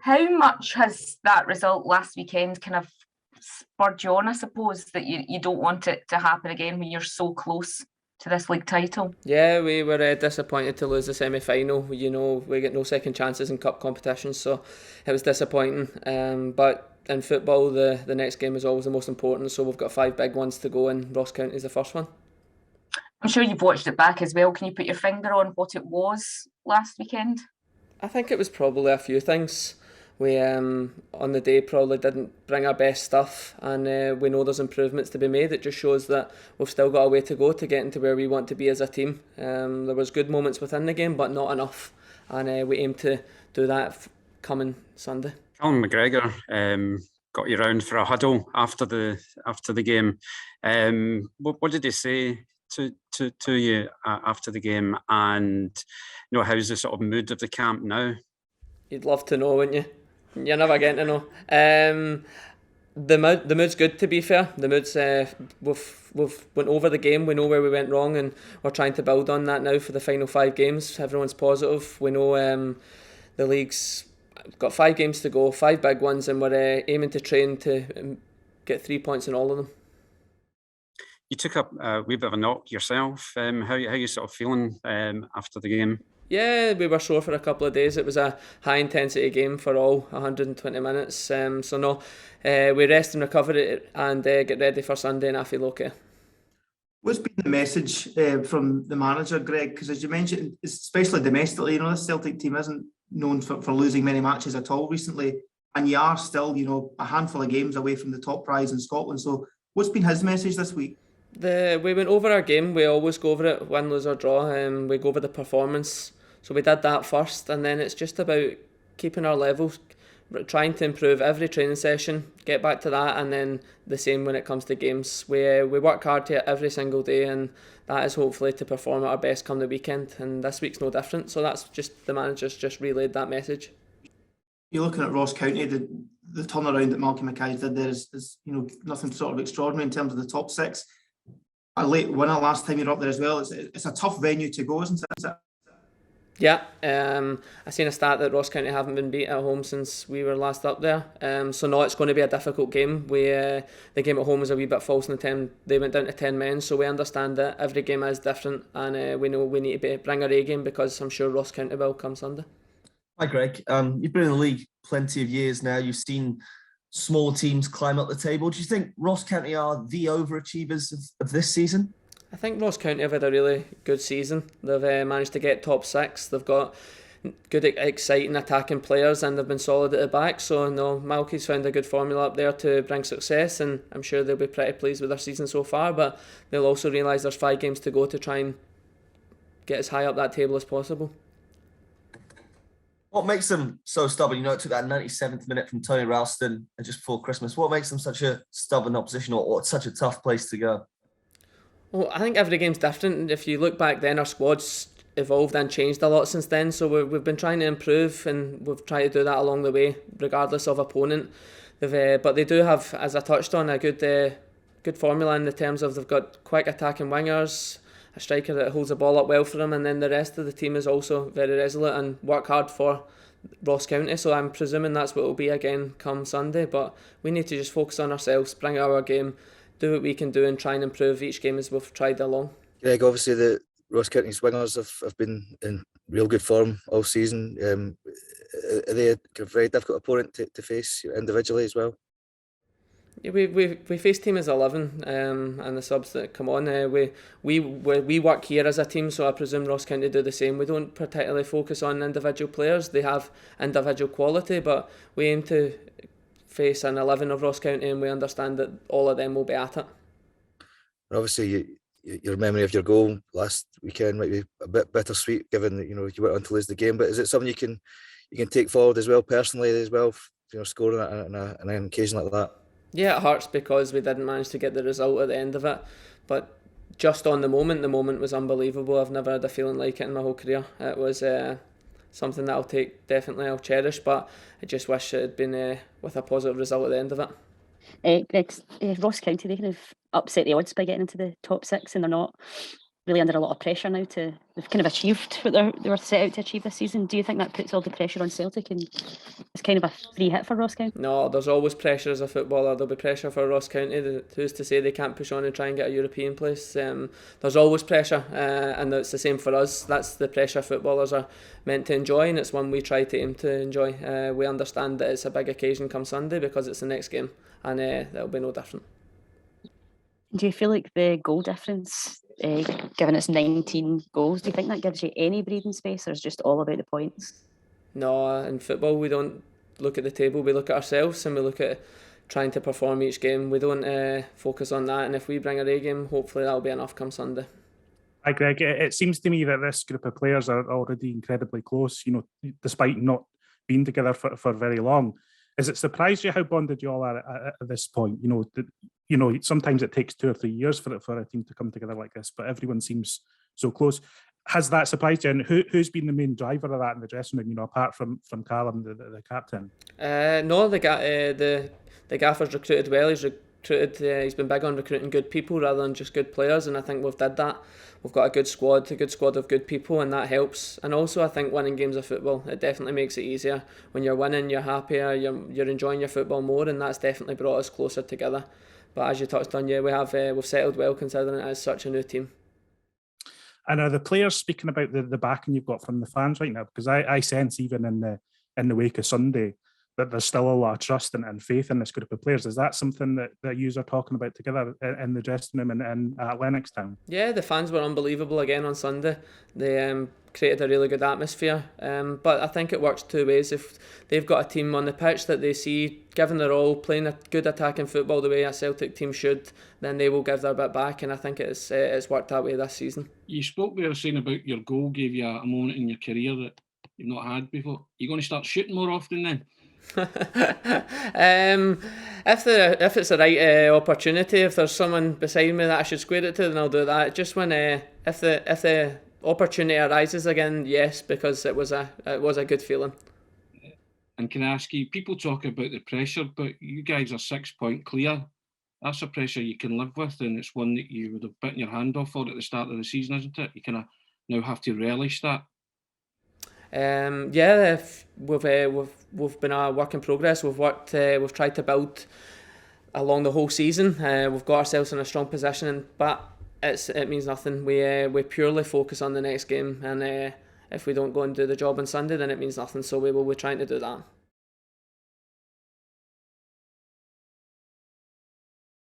How much has that result last weekend kind of spurred you on, I suppose, that you don't want it to happen again when you're so close to this league title? Yeah, we were disappointed to lose the semi-final. You know, we get no second chances in cup competitions, so it was disappointing. But in football, the next game is always the most important, so we've got 5 big ones to go, and Ross County is the first one. I'm sure you've watched it back as well. Can you put your finger on what it was last weekend? I think it was probably a few things. We on the day probably didn't bring our best stuff, and we know there's improvements to be made. It just shows that we've still got a way to go to getting to where we want to be as a team. There was good moments within the game, but not enough, and we aim to do that coming Sunday. Callum McGregor got you round for a huddle after the game. What did he say to you after the game, and how's the sort of mood of the camp now? You'd love to know, wouldn't you? You're never getting to know. The mood's good, to be fair. The mood's we've went over the game. We know where we went wrong, and we're trying to build on that now for the final 5 games. Everyone's positive. We know the league's got 5 games to go, 5 big ones, and we're aiming to train to get 3 points in all of them. You took up a wee bit of a knock yourself. How you sort of feeling after the game? Yeah, we were sore for a couple of days. It was a high intensity game for all 120 minutes. So no, we rest and recover it and get ready for Sunday, and I feel okay. What's been the message from the manager, Greg? Because as you mentioned, especially domestically, the Celtic team isn't known for losing many matches at all recently, and you are still, a handful of games away from the top prize in Scotland. So what's been his message this week? We went over our game. We always go over it, win, lose or draw. We go over the performance. So we did that first, and then it's just about keeping our level, trying to improve every training session, get back to that, and then the same when it comes to games. We work hard here every single day, and that is hopefully to perform at our best come the weekend, and this week's no different. So that's just the manager's just relayed that message. You're looking at Ross County, the turnaround that 𝘾𝙤𝙤𝙘𝙤 did there is nothing sort of extraordinary in terms of the top 6. A late winner last time you were up there as well. It's a tough venue to go, isn't it? Yeah, I seen a stat that Ross County haven't been beat at home since we were last up there. So no, it's going to be a difficult game. The game at home was a wee bit false in the 10. They went down to 10 men, so we understand that every game is different, and we know we need to bring our A game, because I'm sure Ross County will come Sunday. Hi Greg, you've been in the league plenty of years now. You've seen small teams climb up the table. Do you think Ross County are the overachievers of this season? I think Ross County have had a really good season. They've managed to get top 6. They've got good, exciting attacking players, and they've been solid at the back. So no, 𝘾𝙤𝙤's found a good formula up there to bring success, and I'm sure they'll be pretty pleased with their season so far. But they'll also realise there's 5 games to go to try and get as high up that table as possible. What makes them so stubborn? It took that 97th minute from Tony Ralston just before Christmas. What makes them such a stubborn opposition, or such a tough place to go? Well, I think every game's different. If you look back then, our squad's evolved and changed a lot since then. So we've been trying to improve, and we've tried to do that along the way, regardless of opponent. But they do have, as I touched on, a good formula in the terms of they've got quick attacking wingers, a striker that holds the ball up well for them, and then the rest of the team is also very resolute and work hard for Ross County. So I'm presuming that's what it will be again come Sunday. But we need to just focus on ourselves, bring our game, do what we can do, and try and improve each game as we've tried along. Greg, obviously the Ross County's wingers have been in real good form all season. Are they a very difficult opponent to face individually as well? Yeah, we face team as 11, and the subs that come on. We work here as a team, so I presume Ross County do the same. We don't particularly focus on individual players. They have individual quality, but we aim to face an 11 of Ross County, and we understand that all of them will be at it. Obviously, your memory of your goal last weekend might be a bit bittersweet, given that you went on to lose the game. But is it something you can take forward as well, personally as well? Scoring on an occasion like that. Yeah, it hurts because we didn't manage to get the result at the end of it. But just on the moment was unbelievable. I've never had a feeling like it in my whole career. It was something that I'll cherish, but I just wish it had been with a positive result at the end of it. Greg, Ross County, they kind of upset the odds by getting into the top 6, and they're not really under a lot of pressure now they've kind of achieved what they were set out to achieve this season. Do you think that puts all the pressure on Celtic and it's kind of a free hit for Ross County? No, there's always pressure as a footballer. There'll be pressure for Ross County. Who's to say they can't push on and try and get a European place? There's always pressure, and it's the same for us. That's the pressure footballers are meant to enjoy, and it's one we try to aim to enjoy. We understand that it's a big occasion come Sunday because it's the next game, and that'll be no different. Do you feel like the goal difference, given it's 19 goals, do you think that gives you any breathing space, or is it just all about the points? No, in football we don't look at the table, we look at ourselves and we look at trying to perform each game. We don't focus on that, and if we bring a A game, hopefully that'll be enough come Sunday. Hi Greg, it seems to me that this group of players are already incredibly close, despite not being together for very long. Has it surprised you how bonded you all are at this point? Sometimes it takes 2 or 3 years for a team to come together like this, but everyone seems so close. Has that surprised you? And who's been the main driver of that in the dressing room? Apart from Callum, the captain. No, the gaffer's recruited well. He's been big on recruiting good people rather than just good players, and I think we've did that. We've got a good squad of good people, and that helps. And also, I think winning games of football, it definitely makes it easier. When you're winning, you're happier, you're enjoying your football more, and that's definitely brought us closer together. But as you touched on, we've settled well considering it is such a new team. And are the players speaking about the backing you've got from the fans right now? Because I sense even in the wake of Sunday that there's still a lot of trust and faith in this group of players. Is that something that you are talking about together in the dressing room and at Lennoxtown? Yeah, the fans were unbelievable again on Sunday. They created a really good atmosphere. But I think it works two ways. If they've got a team on the pitch that they see, given they're all playing a good attacking football the way a Celtic team should, then they will give their bit back, and I think it's worked that way this season. You spoke there saying about your goal gave you a moment in your career that you've not had before. You're going to start shooting more often then? If it's the right opportunity, if there's someone beside me that I should square it to, then I'll do that. Just when if the opportunity arises again, yes, because it was a good feeling. And can I ask you, people talk about the pressure, but you guys are 6 point clear. That's a pressure you can live with, and it's one that you would have bitten your hand off for at the start of the season, isn't it? You kind of now have to relish that. We've been a work in progress. We've tried to build along the whole season. We've got ourselves in a strong position, but it means nothing. We purely focus on the next game, and if we don't go and do the job on Sunday, then it means nothing. So we will be trying to do that.